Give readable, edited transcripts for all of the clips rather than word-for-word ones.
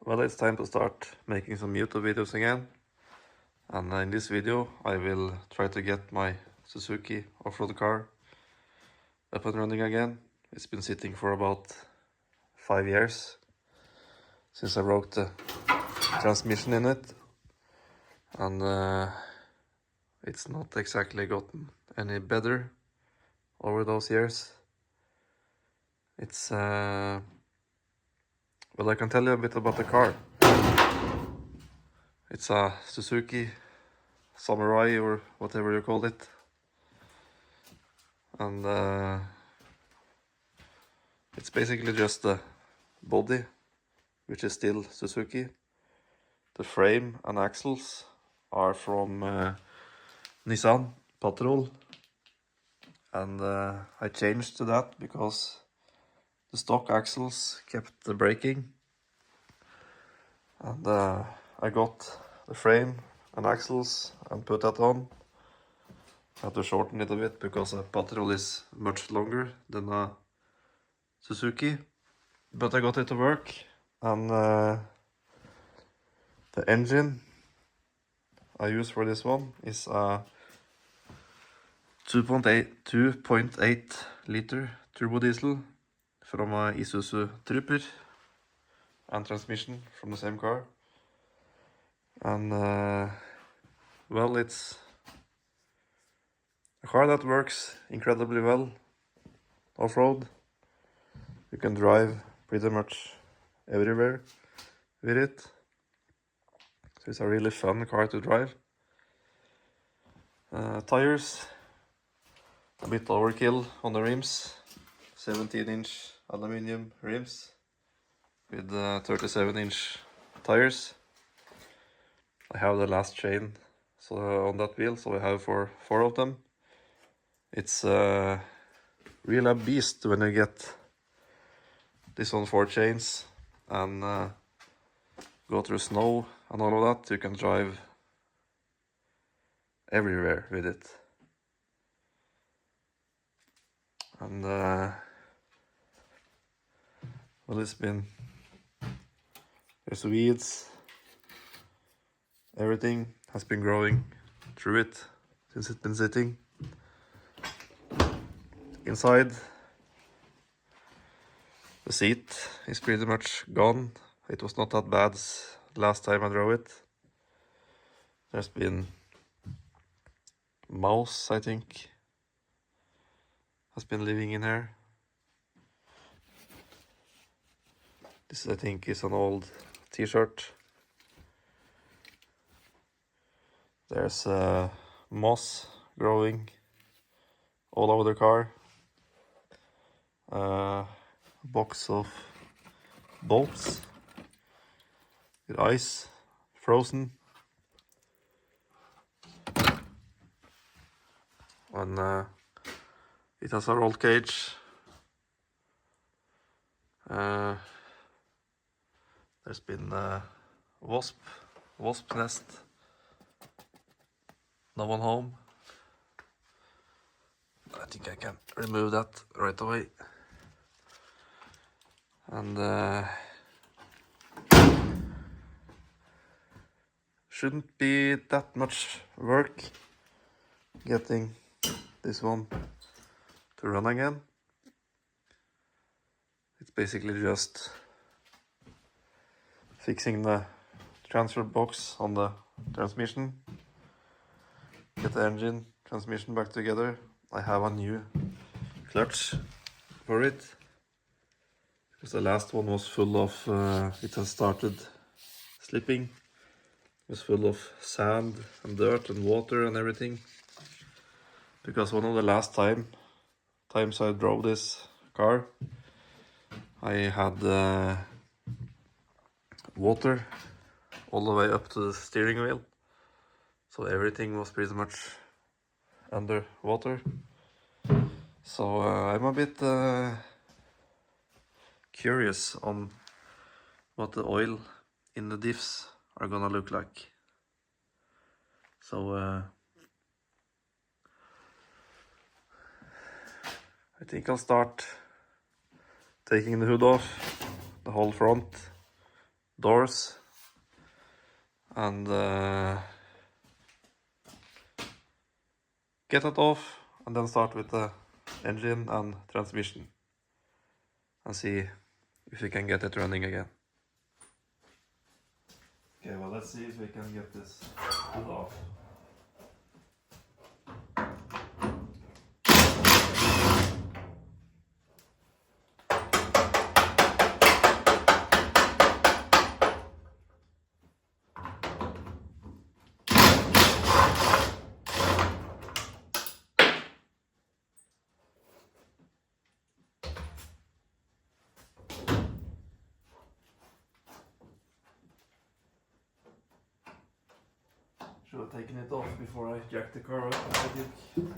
Well, it's time to start making some YouTube videos again. And in this video, I will try to get my Suzuki off-road car up and running again. It's been sitting for about 5 years since I broke the transmission in it. And it's not exactly gotten any better over those years. It's, well, I can tell you a bit about the car. It's a Suzuki Samurai or whatever you call it. And it's basically just the body, which is still Suzuki. The frame and axles are from Nissan Patrol. And I changed to that because the stock axles kept breaking. And I got the frame and axles and put that on. I had to shorten it a bit because a Patrol is much longer than a Suzuki. But I got it to work, and the engine I use for this one is a 2.8 liter turbo diesel from a Isuzu Trooper, and transmission from the same car. And well, it's a car that works incredibly well off-road. You can drive pretty much everywhere with it. So it's a really fun car to drive. Tires, a bit overkill on the rims. 17-inch aluminium rims with 37-inch tires. I have the last chain on that wheel, so I have four of them. It's really a beast when you get this on 4 chains and go through snow and all of that. You can drive everywhere with it. And well, there's weeds, everything has been growing through it since it's been sitting. Inside, the seat is pretty much gone. It was not that bad last time I drove it. There's been mouse, I think, has been living in here. This, I think, is an old t-shirt. There's moss growing all over the car. A box of bolts with ice frozen. And it has a roll cage. There's been a wasp nest. No one home. I think I can remove that right away. And shouldn't be that much work getting this one to run again. It's basically just fixing the transfer box on the transmission, get the engine, transmission back together. I have a new clutch for it because the last one was full of, it has started slipping. It was full of sand and dirt and water and everything. Because one of the last times I drove this car, I had water all the way up to the steering wheel. So everything was pretty much under water. So I'm a bit curious on what the oil in the diffs are gonna look like. So I think I'll start taking the hood off, the whole front, doors and get it off, and then start with the engine and transmission and see if we can get it running again. Okay, well, let's see if we can get this pulled off. Should have taken it off before I jacked the car up, I think.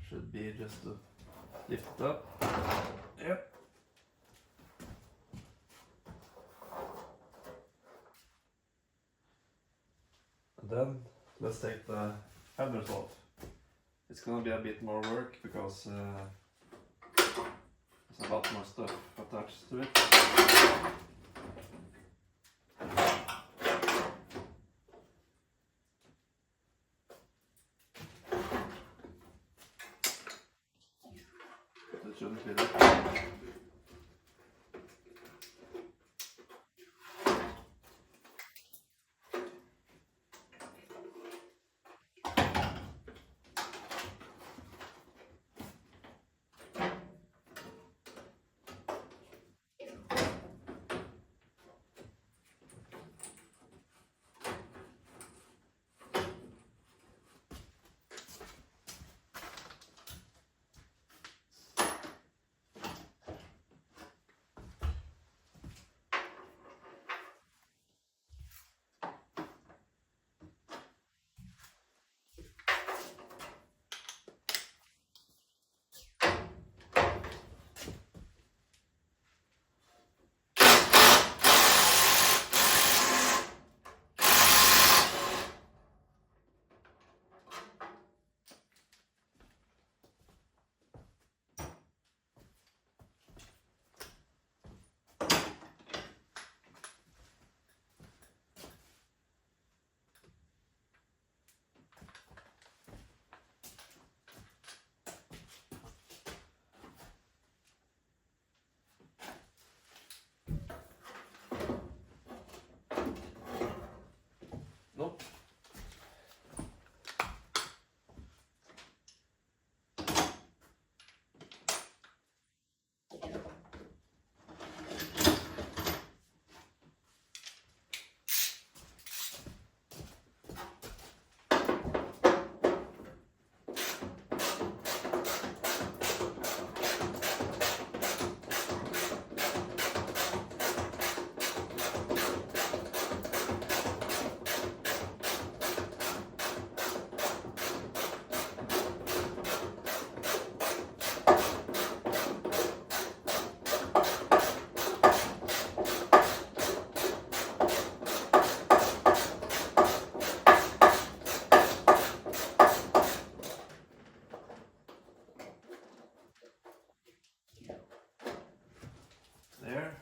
Should be just to lift it up. Yep. And then let's take the handles off. It's gonna be a bit more work because there's a lot more stuff attached to it. It shouldn't be that. Nope. There.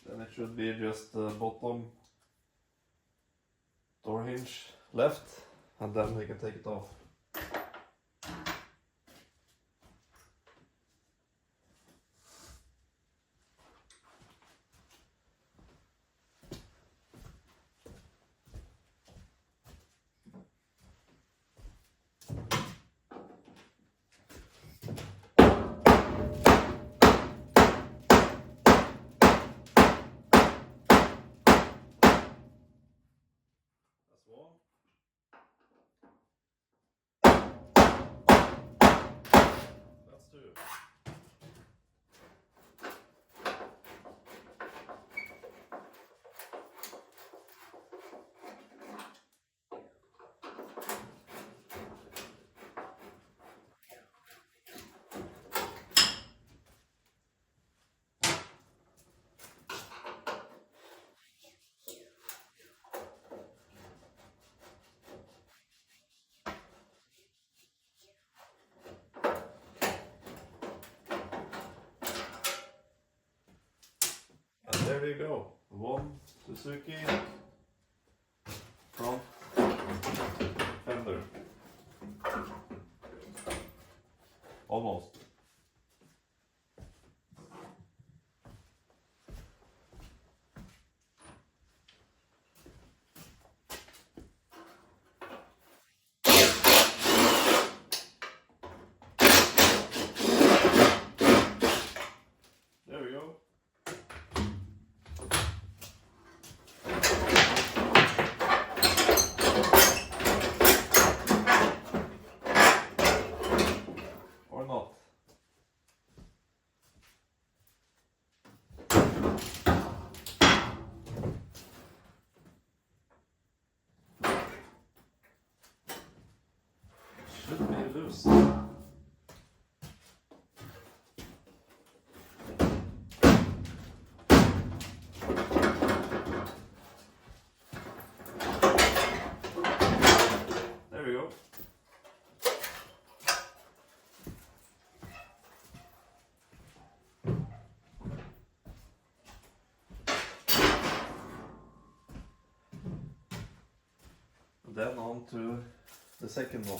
Then it should be just the bottom door hinge left, and then we can take it off. one. That's two. And there you go. One Suzuki front fender. Almost. There we go. Or not. Should be loose. There we go. Then on to the second one.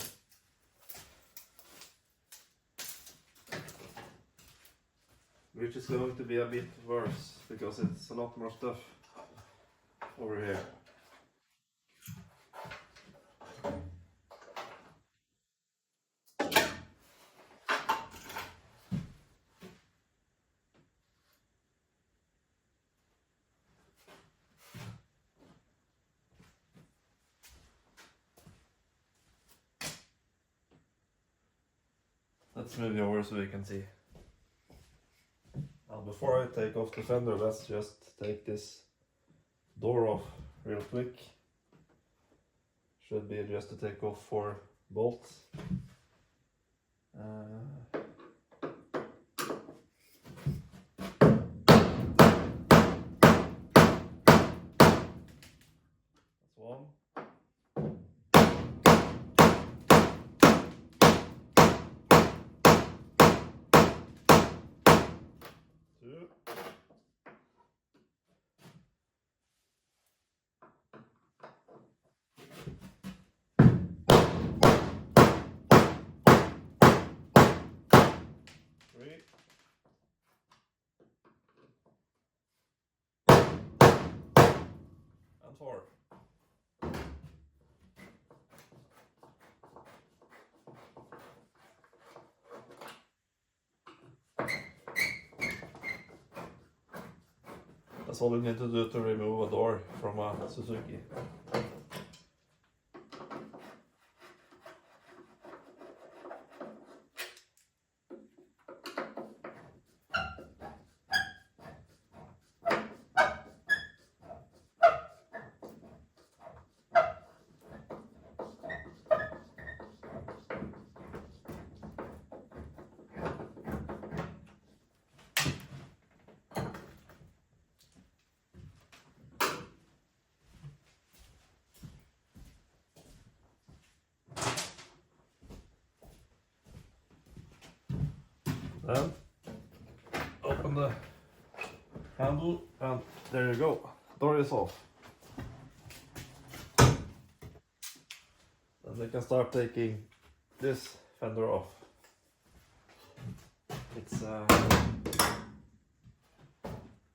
Which is going to be a bit worse because it's a lot more stuff over here. Let's move you over so we can see. Now before I take off the fender, let's just take this door off real quick. Should be just to take off 4 bolts. That's one. Two. Three. And 4. That's all you need to do to remove a door from a Suzuki. Then open the handle and there you go, door is off. Then we can start taking this fender off. It's I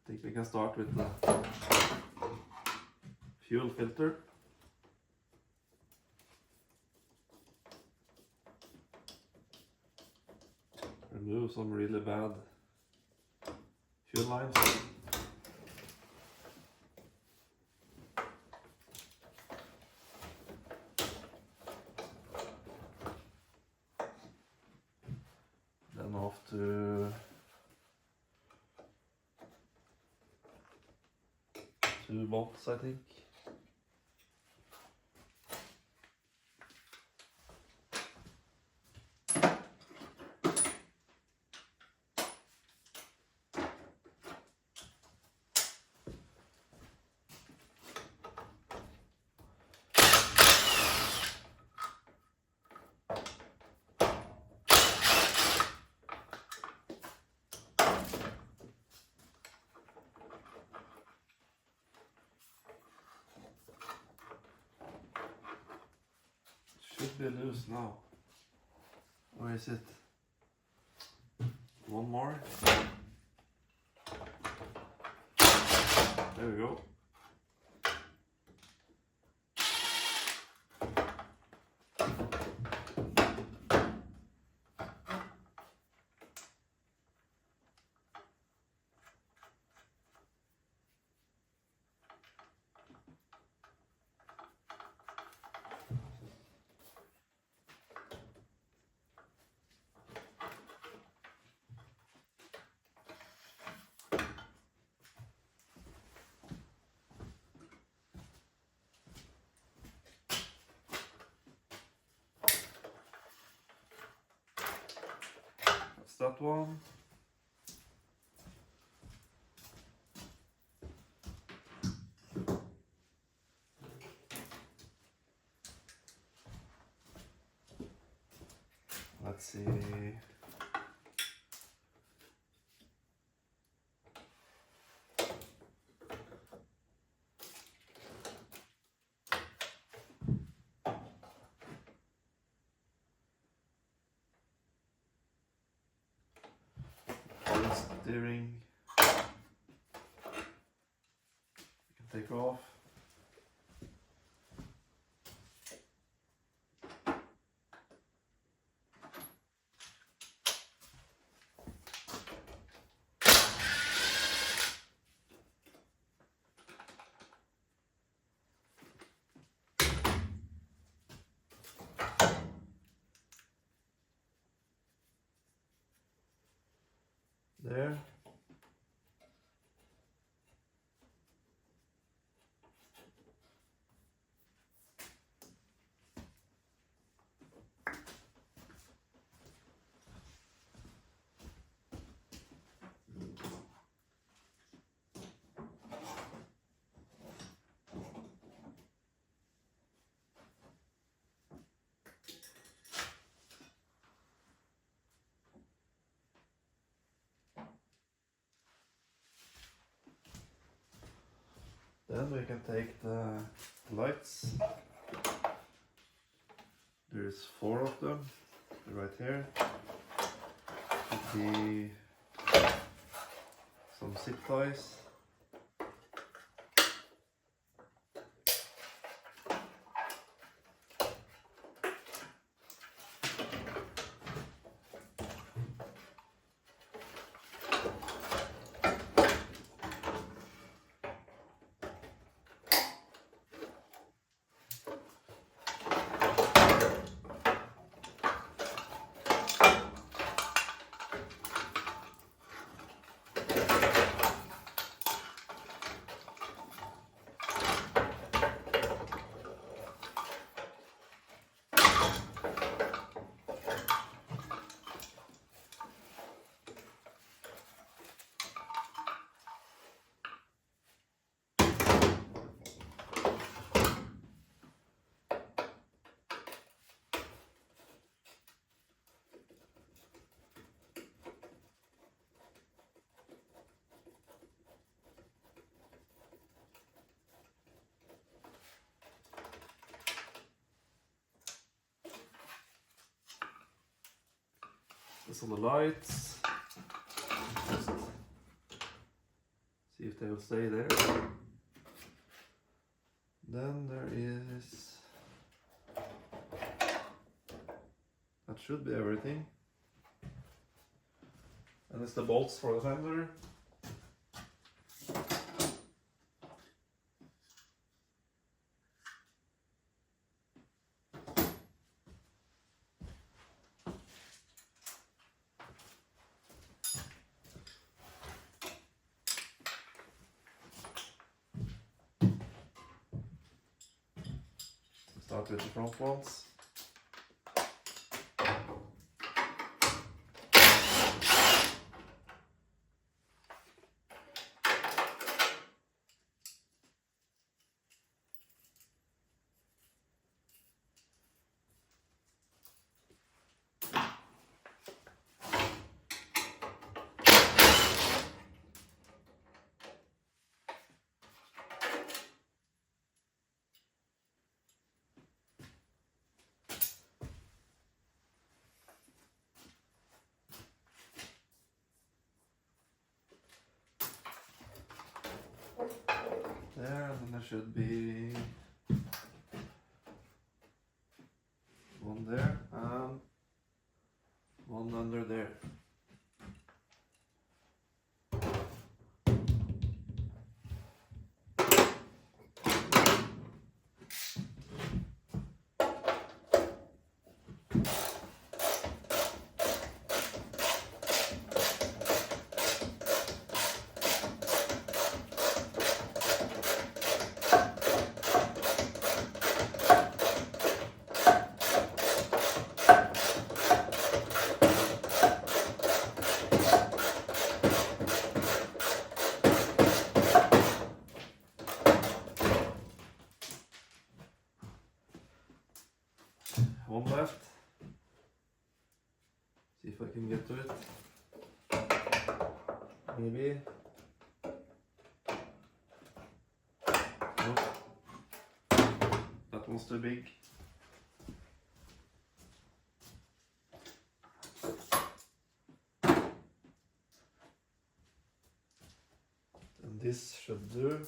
think we can start with the fuel filter. Remove some really bad fuel lines. off to 2 bolts, I think. Should be loose now. Where is it? One more. There we go. That one. Let's see. Steering, you can take off. There. Then we can take the lights. There's 4 of them right here. Should be some zip ties. This on the lights. Just see if they will stay there. Then there is, that should be everything. And it's the bolts for the fender. start with the front ones. There, and then there should be one there and one under there. One left. See if I can get to it. Maybe. Nope. That one's too big. And this should do.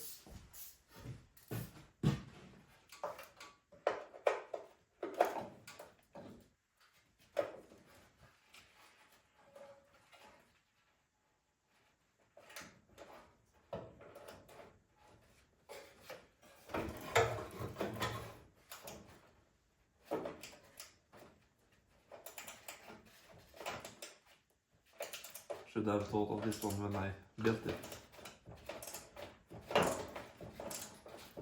Should have thought of this one when I built it.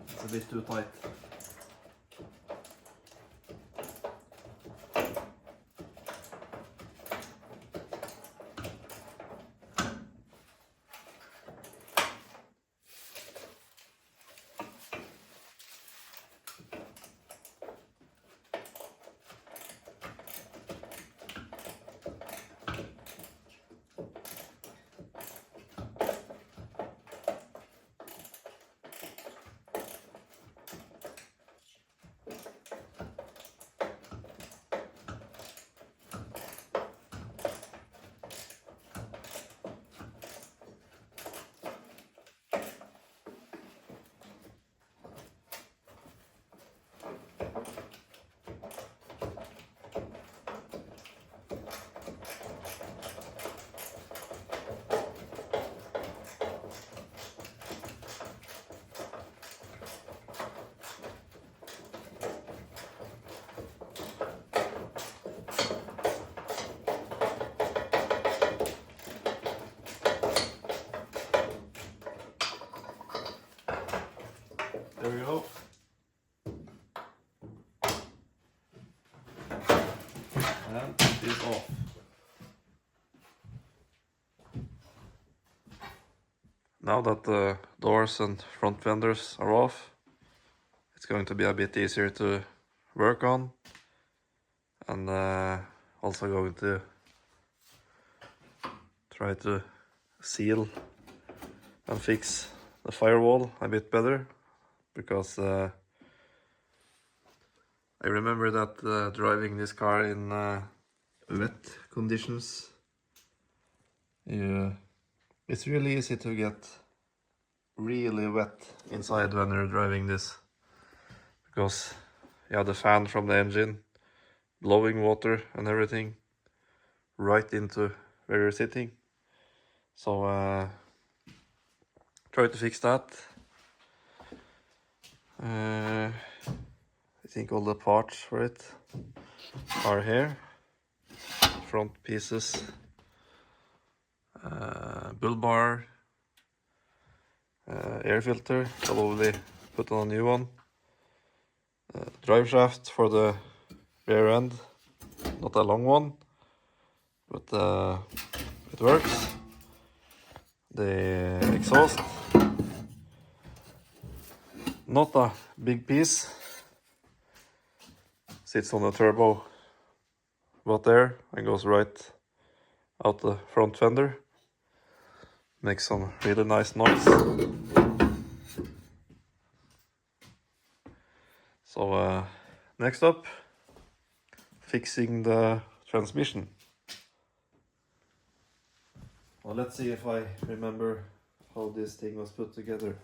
It's a bit too tight. There we go. And it is off. Now that the doors and front fenders are off, it's going to be a bit easier to work on, and also going to try to seal and fix the firewall a bit better, because I remember that driving this car in wet conditions, it's really easy to get really wet inside when you're driving this, because you have the fan from the engine blowing water and everything right into where you're sitting. So try to fix that. I think all the parts for it are here. Front pieces, bull bar, air filter, probably put on a new one. drive shaft for the rear end, not a long one, but it works. The exhaust, not a big piece, sits on the turbo about there and goes right out the front fender. Makes some really nice noise. So next up, fixing the transmission. Well, let's see if I remember how this thing was put together.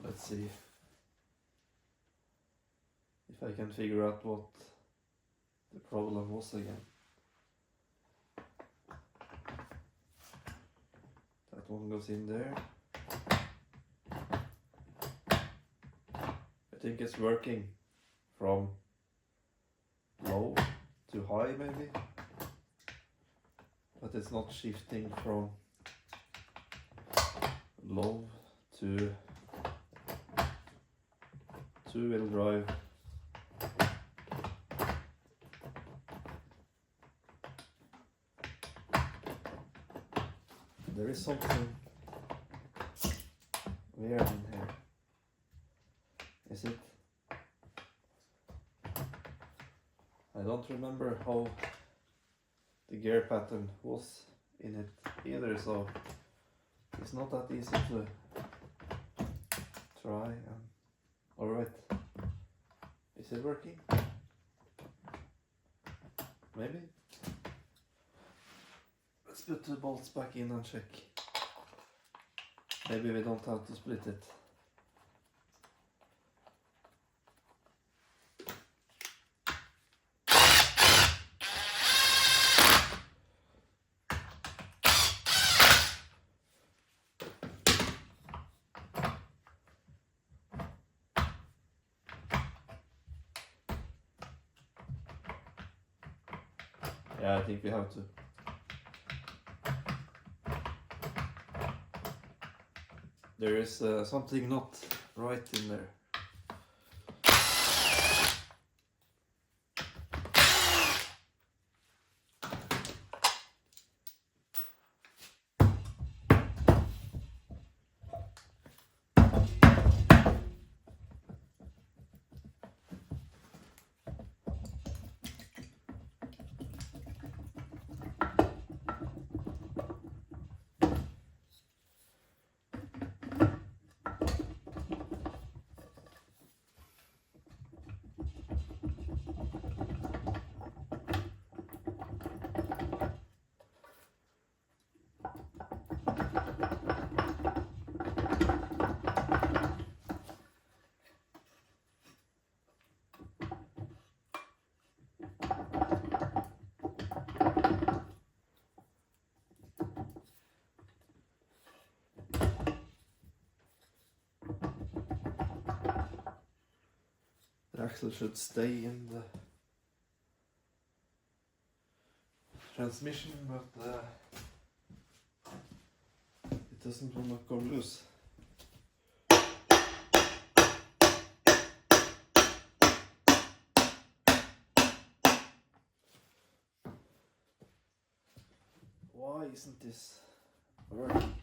Let's see if I can figure out what the problem was again. That one goes in there. I think it's working from low to high maybe, but it's not shifting from low to two-wheel drive. There is something weird in here. Is it? I don't remember how the gear pattern was in it either, so it's not that easy to try. Alright, is it working? Maybe? Let's put the bolts back in and check. Maybe we don't have to split it. Yeah, I think we have to. There is something not right in there. The axle should stay in the transmission, but it doesn't want to go loose. Why isn't this working?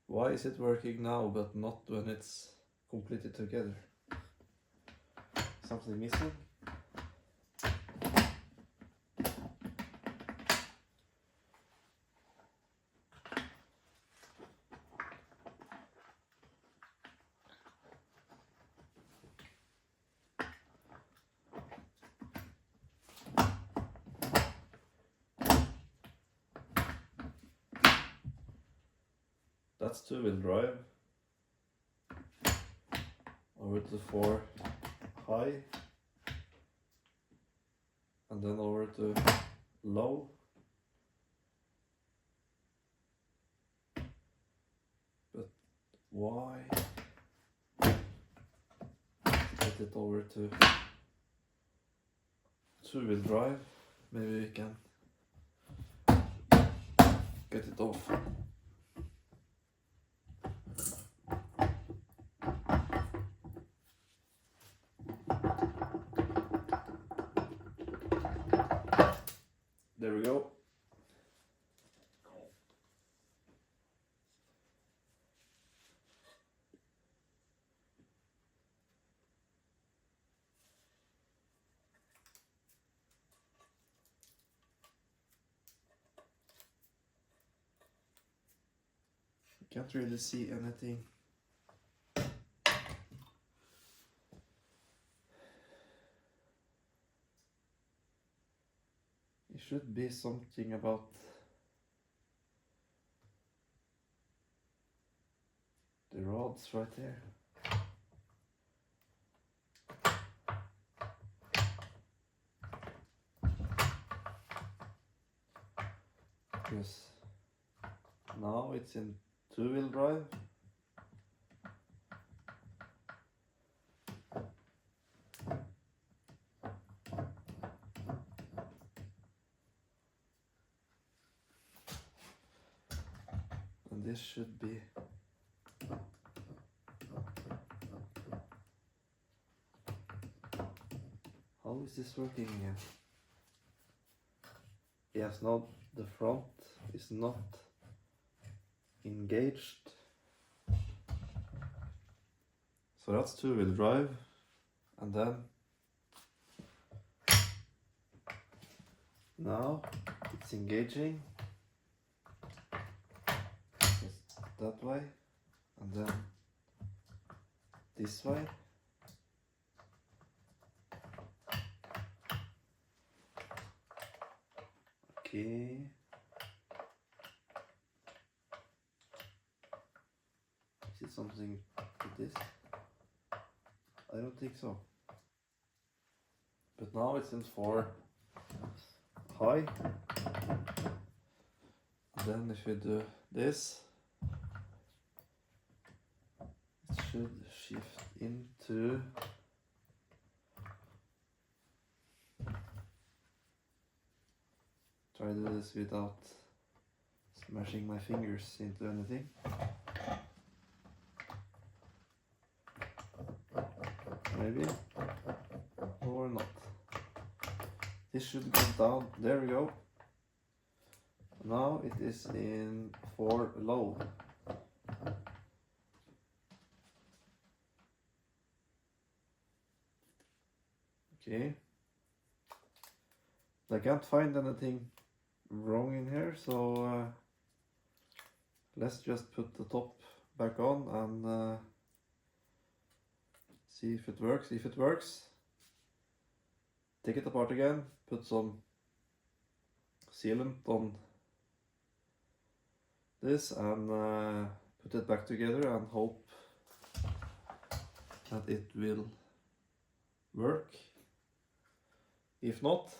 Why is it working now but not when it's completely together? Something missing? that's two-wheel drive. Over to 4 high. And then over to low. But why? Get it over to two-wheel drive. Maybe we can get it off. There we go. Can't really see anything. It should be something about the rods right there. Because now it's in two-wheel drive. And this should be how is this working here? Yes, no, the front is not engaged. So that's two-wheel drive, and then now it's engaging just that way, and then this way. Okay. Is it something with this? I don't think so. But now it's in 4 high. Then if you do this, it should shift into try to do this without smashing my fingers into anything. Maybe, or not. This should go down. There we go. Now it is in 4 low. Okay. I can't find anything wrong in here, so let's just put the top back on and see if it works. If it works, take it apart again, put some sealant on this and put it back together and hope that it will work. If not,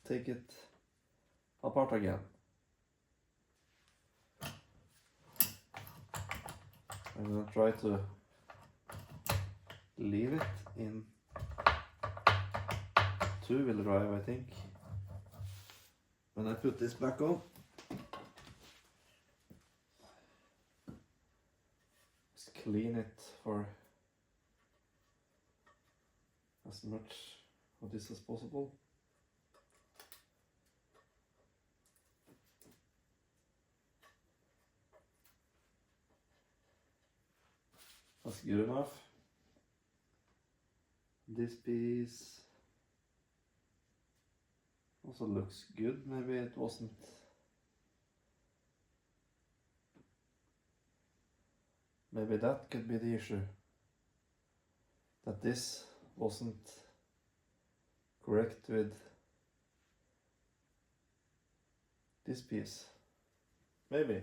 take it apart again. I'm gonna try to leave it in two-wheel drive, I think, when I put this back on. Just clean it for as much of this as possible. That's good enough. This piece also looks good. Maybe it wasn't. Maybe that could be the issue. That this wasn't correct with this piece. Maybe.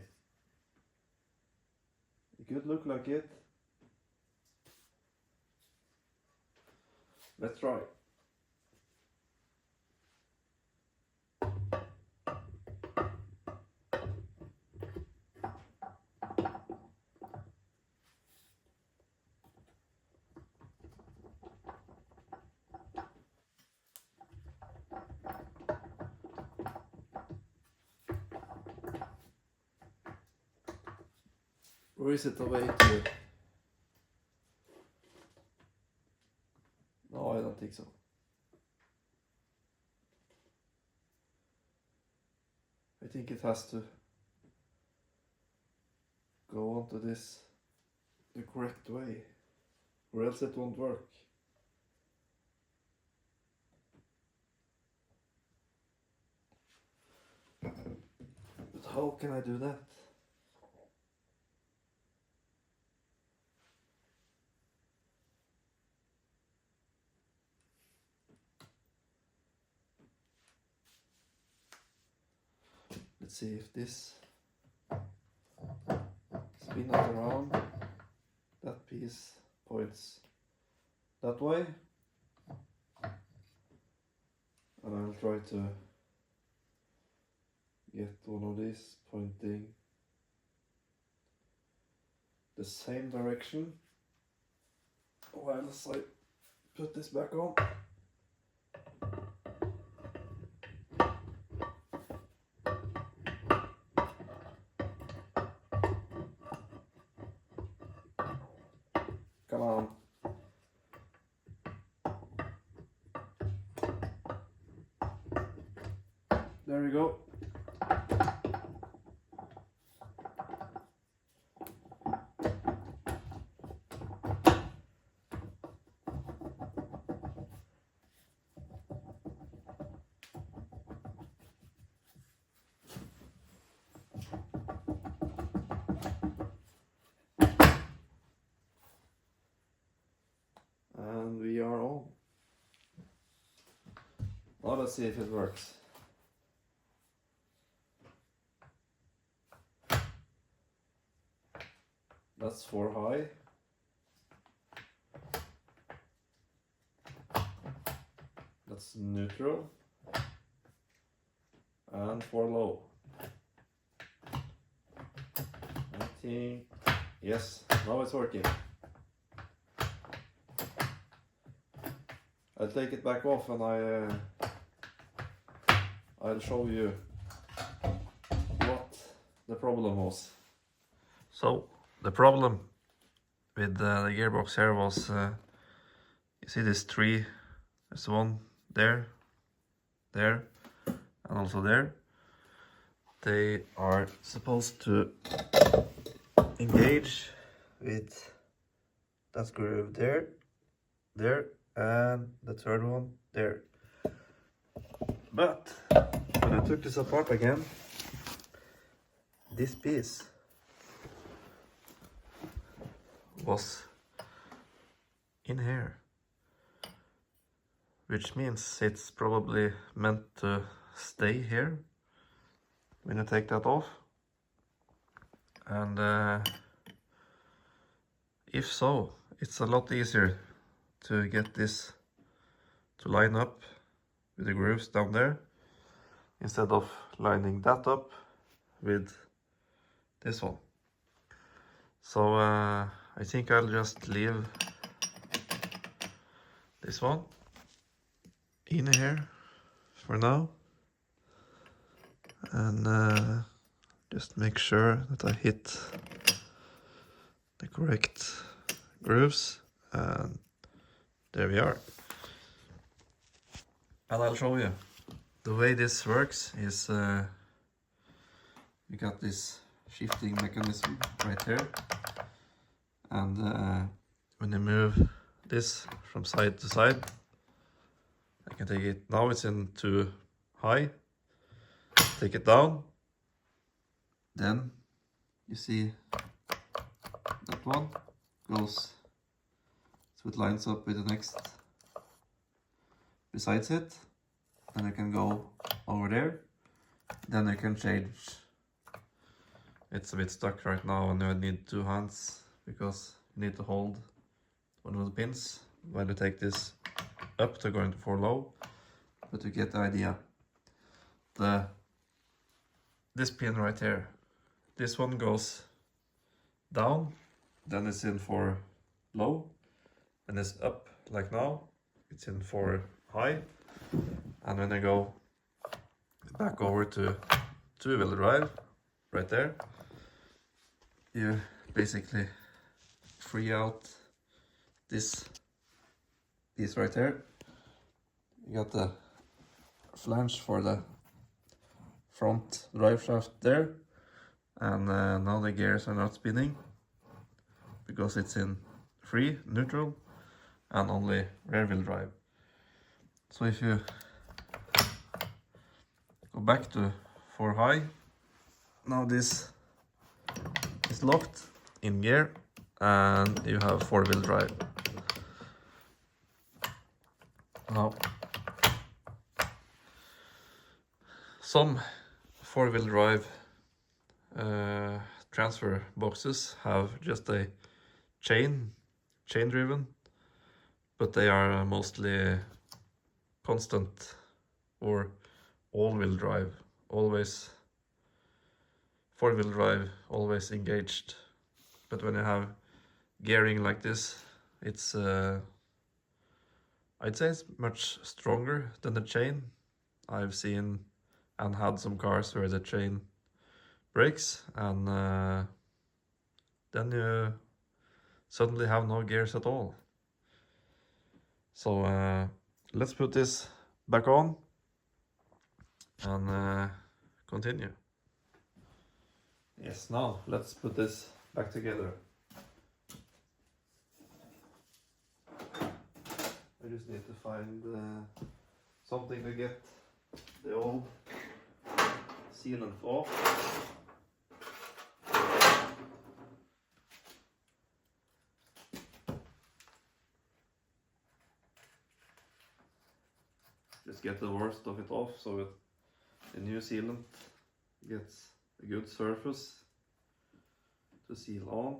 It could look like it. Let's try. Or is it a way to... No, I don't think so. I think it has to go onto this the correct way, or else it won't work. But how can I do that? Let's see if this spin it around. That piece points that way, and I'll try to get one of these pointing the same direction whilst I put this back on. Come on. There we go. And we are on. Now let's see if it works. That's 4 high. That's neutral. And 4 low. I think, yes, now it's working. I'll take it back off and I'll show you what the problem was. So the problem with the gearbox here was, you see this 3, there's one there, there, and also there. They are supposed to engage with that groove there, there, and the third one there. But when I took this apart again, this piece was in here, which means it's probably meant to stay here when you take that off. And if so, it's a lot easier to get this to line up with the grooves down there, instead of lining that up with this one. So I think I'll just leave this one in here for now, and just make sure that I hit the correct grooves, and there we are. And I'll show you. The way this works is we got this shifting mechanism right here, and when you move this from side to side, I can take it, now it's in too high, take it down, then you see that one goes, so it lines up with the next besides it. Then I can go over there, then I can change it's a bit stuck right now and I need two hands because you need to hold one of the pins when you take this up to go into for low. But you get the idea. This pin right here, this one goes down, then it's in for low, and it's up like now, it's in for high. And when I go back over to two-wheel drive, right there, you basically free out this piece right here. You got the flange for the front drive shaft there, and now the gears are not spinning because it's in free, neutral, and only rear wheel drive. So if you go back to 4 high, now this is locked in gear and you have 4-wheel drive. Now some 4-wheel drive transfer boxes have just a chain driven, but they are mostly constant or all-wheel drive, always 4-wheel drive, always engaged. But when you have gearing like this, it's I'd say it's much stronger than the chain. I've seen and had some cars where the chain breaks and then you suddenly have no gears at all. So let's put this back on and continue. Yes, now let's put this back together. I just need to find something to get the old sealant off. Just get the worst of it off so the new sealant gets a good surface to seal on.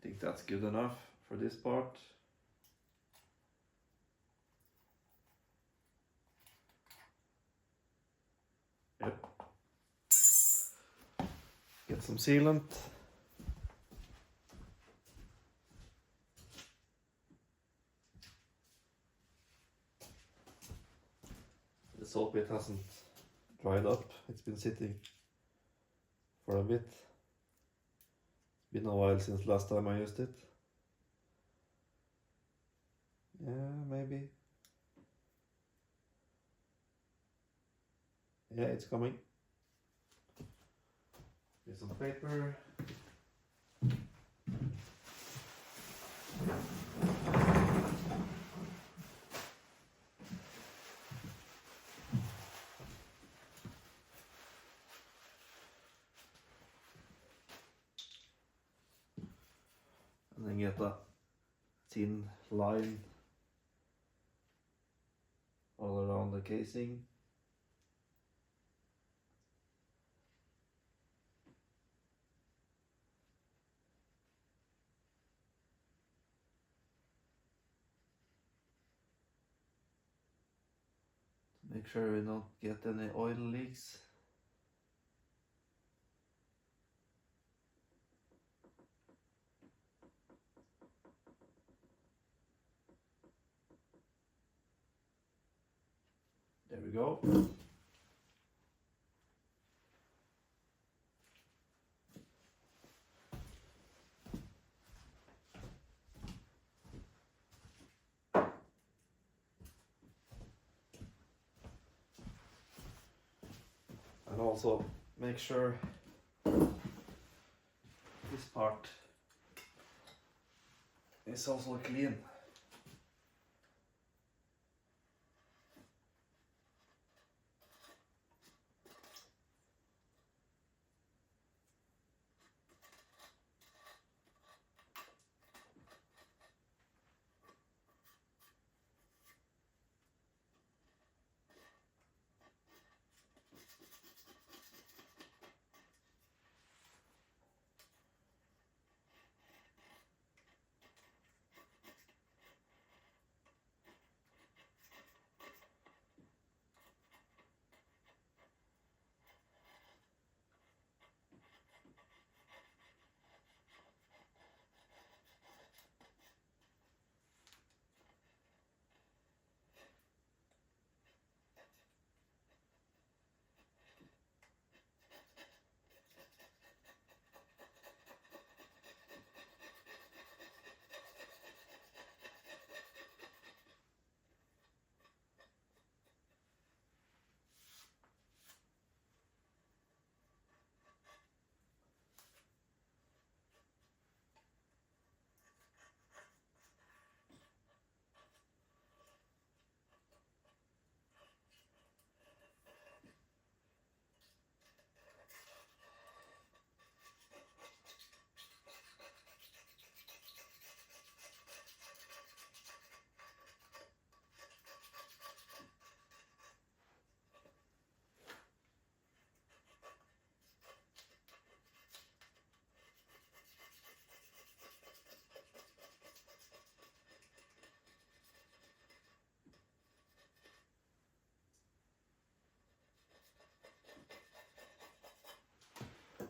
I think that's good enough for this part. Yep. Get some sealant. The salt bit hasn't dried up, it's been sitting for a bit. Been a while since last time I used it. Yeah, maybe. Yeah, it's coming. Here's some paper. And then get a thin line all around the casing. Make sure we don't get any oil leaks. There we go. And also make sure this part is also clean.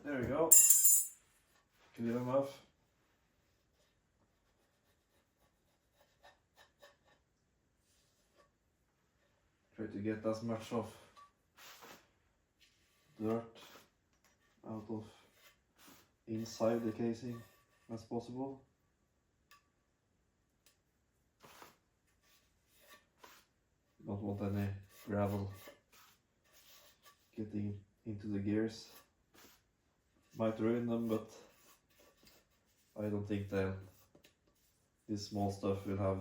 There we go. Clear them off. Try to get as much of dirt out of inside the casing as possible. Don't want any gravel getting into the gears. Might ruin them, but I don't think that this small stuff will have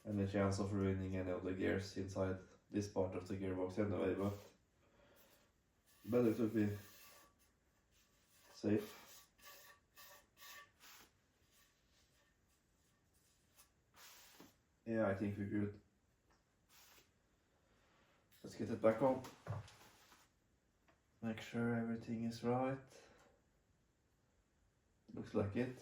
any chance of ruining any of the gears inside this part of the gearbox anyway, but better to be safe. Yeah, I think we're good. Let's get it back on. Make sure everything is right. Looks like it.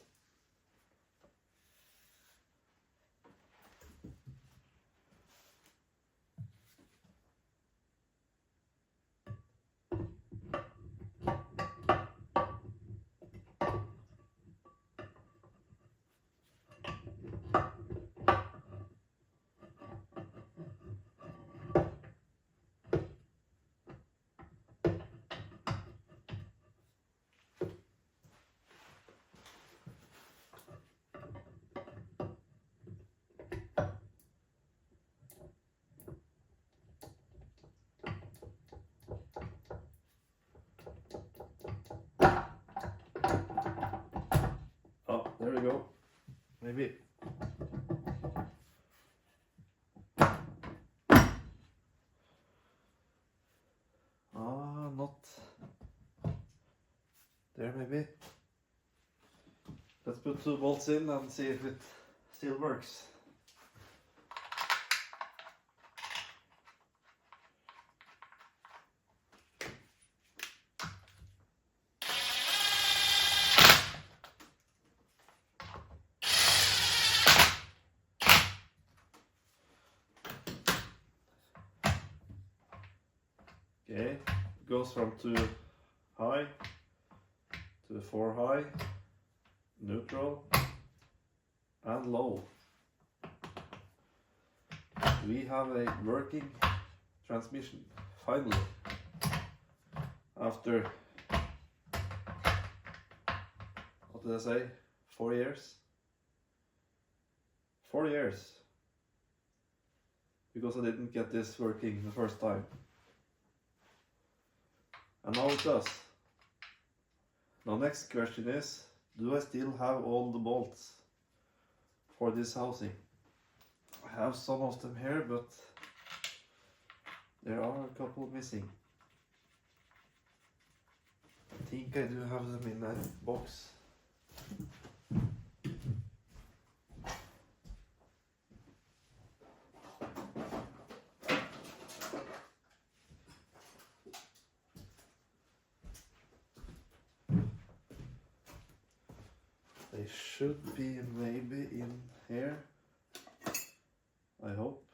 Oh, there we go. Maybe. Not there maybe. Let's put 2 bolts in and see if it still works. Okay, goes from 2 high to 4 high, neutral and low. We have a working transmission, finally, after, what did I say, 4 years? 4 years, because I didn't get this working the first time. And now it does. Now next question is, do I still have all the bolts for this housing? I have some of them here, but there are a couple missing. I think I do have them in a box. They should be maybe in here, I hope.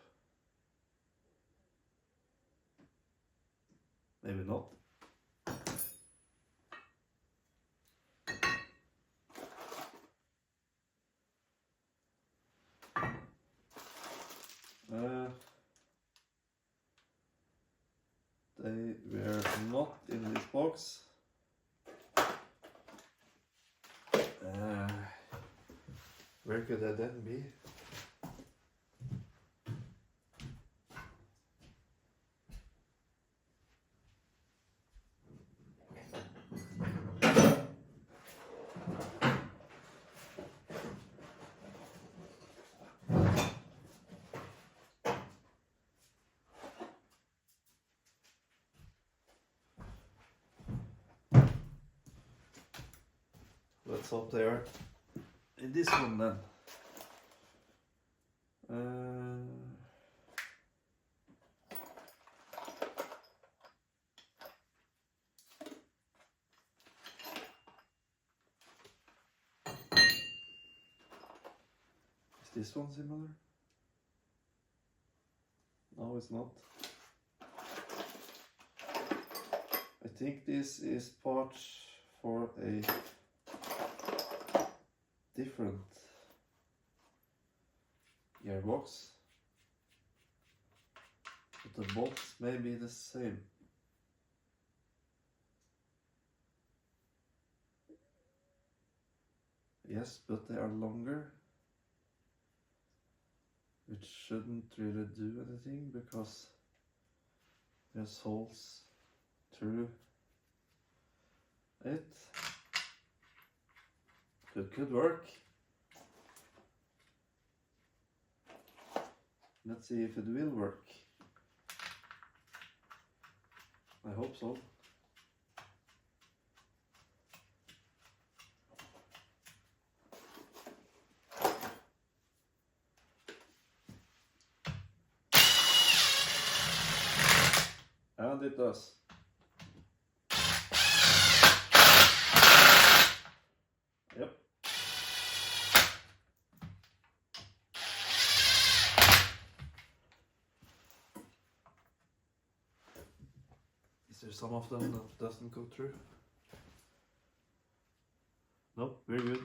Maybe not. They were not in this box. Where could they then be? Let's hope they are in this one then. Is this one similar? No, it's not. I think this is parts for a different gearbox, but the bolts may be the same. Yes, but they are longer, which shouldn't really do anything because there's holes through it. It could work. Let's see if it will work. I hope so. And it does. Yep. Is there some of them that doesn't go through? Nope, very good.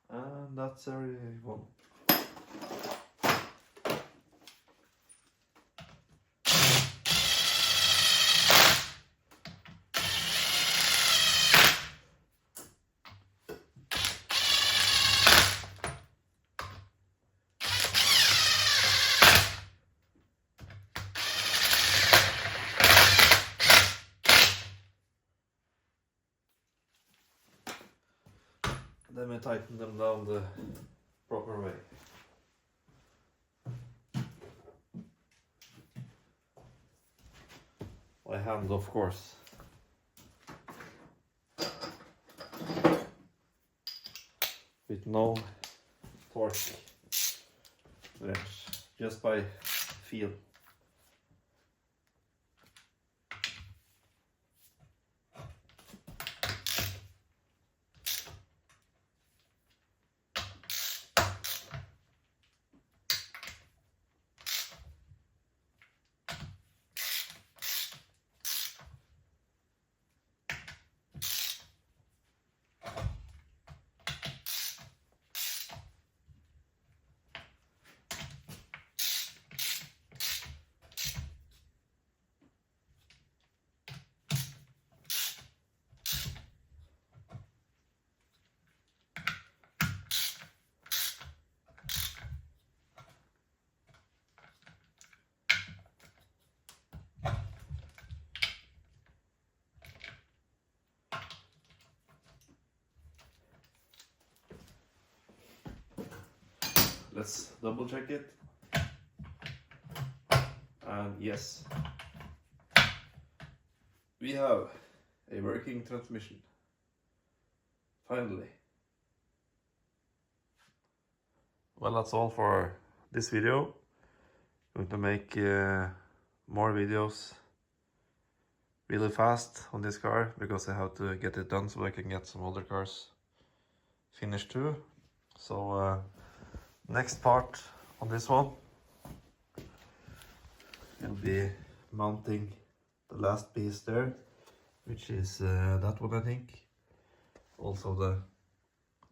And that's everyone. Let me tighten them down the proper way. hand, of course. With no torque wrench, just by feel. Let's double check it. And yes, we have a working transmission. Finally. Well, that's all for this video. I'm going to make more videos really fast on this car because I have to get it done so I can get some other cars finished too. So next part on this one will be mounting the last piece there, which is that one, I think. Also the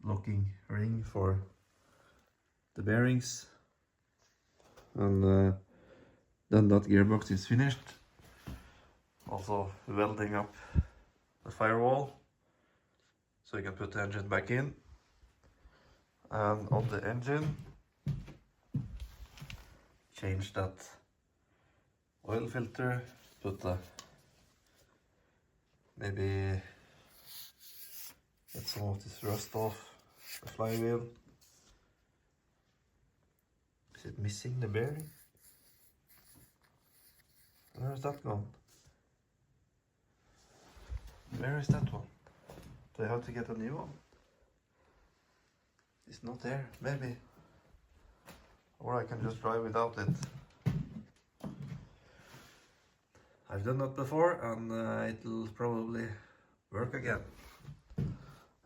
locking ring for the bearings, and then that gearbox is finished. Also welding up the firewall so you can put the engine back in. And on the engine, change that oil filter, put the, maybe get some of this rust off the flywheel. Is it missing the bearing? Where is that gone? Where is that one? Do I have to get a new one? It's not there, maybe. Or I can just drive without it. I've done that before, and it'll probably work again.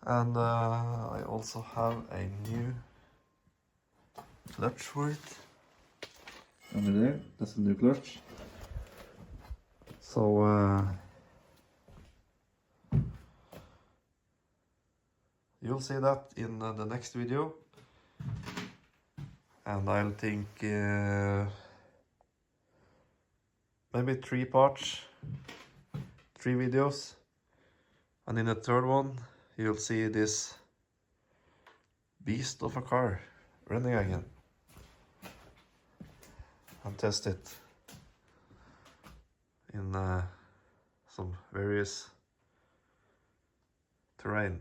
And I also have a new clutch for it. Under there, that's a new clutch. So you'll see that in the next video. And I'll think maybe 3 parts, 3 videos. And in the third one, you'll see this beast of a car running again. And test it in some various terrain.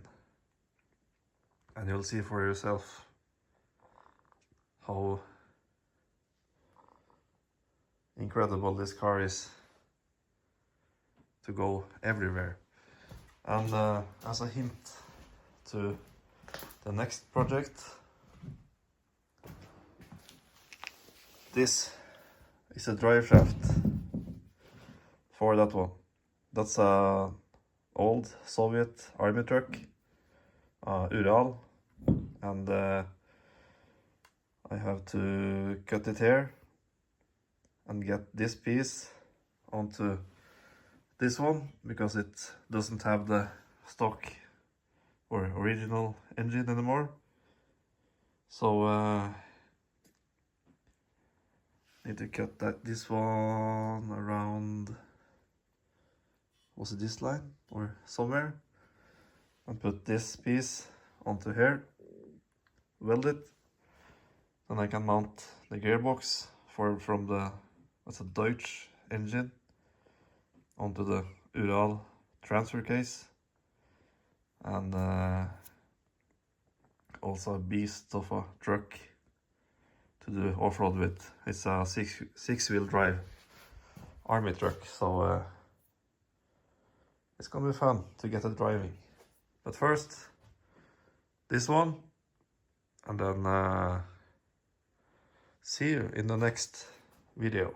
And you'll see for yourself how incredible this car is to go everywhere. And as a hint to the next project, this is a drive shaft for that one. That's a old Soviet army truck, Ural, and I have to cut it here and get this piece onto this one because it doesn't have the stock or original engine anymore. So need to cut this one around, was it this line or somewhere, and put this piece onto here, weld it. Then I can mount the gearbox from the, that's a Deutsch engine, onto the Ural transfer case. And also a beast of a truck to do off-road with. It's a six-wheel drive army truck, so It's gonna be fun to get it driving. But first, this one, and then see you in the next video.